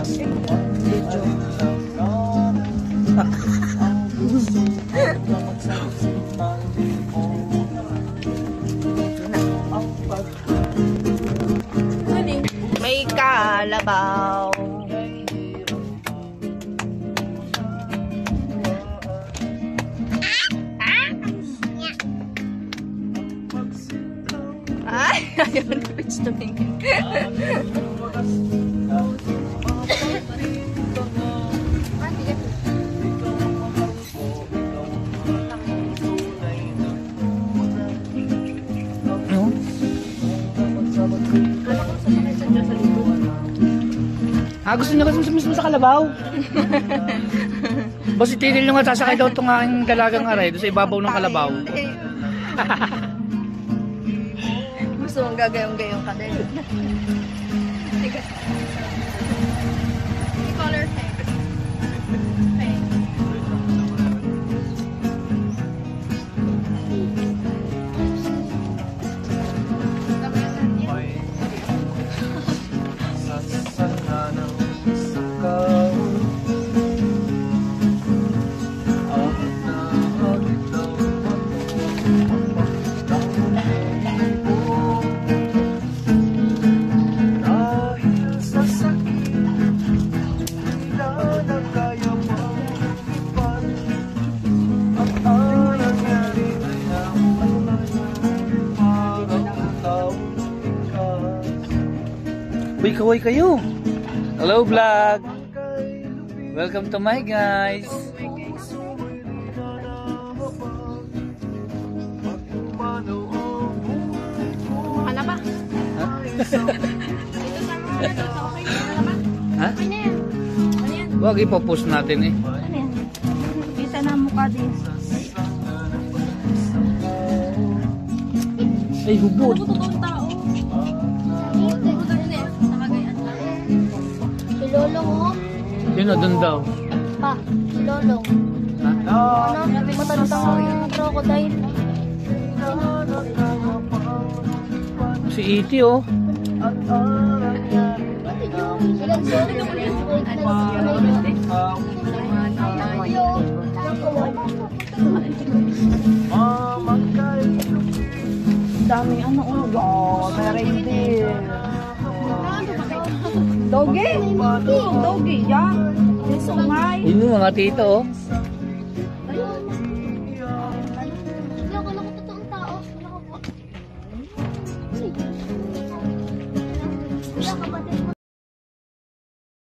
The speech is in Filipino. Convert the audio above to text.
Medyo. May kalabaw. Ay, ayaw na bitch tumingin. Gusto niya kasi mismo sa kalabaw. Boss, itigil nyo nga, sasakay daw itong aking dalagang aray doon sa ibabaw ng kalabaw. Gusto mong gagayong-gayong ka din. Color pink. Uy, kaway kayo. Hello vlog. Welcome to my guys. Ano ba? Ha? Okay na yan. Ano yan? Wag ipopost natin eh. Ano yan? Kita na mukha din. Ay, hubod. Ano totoong tao? Si Lolong mo? Yun o, dun daw. Pa, si Lolong. Ha? Ano? Matandang crocodile. Si E.T. oh. Ilan sorry ka daming ano, wow, may reindeer. Doggy? Doggy, yan. May sungay. Yun yung mga tito oh.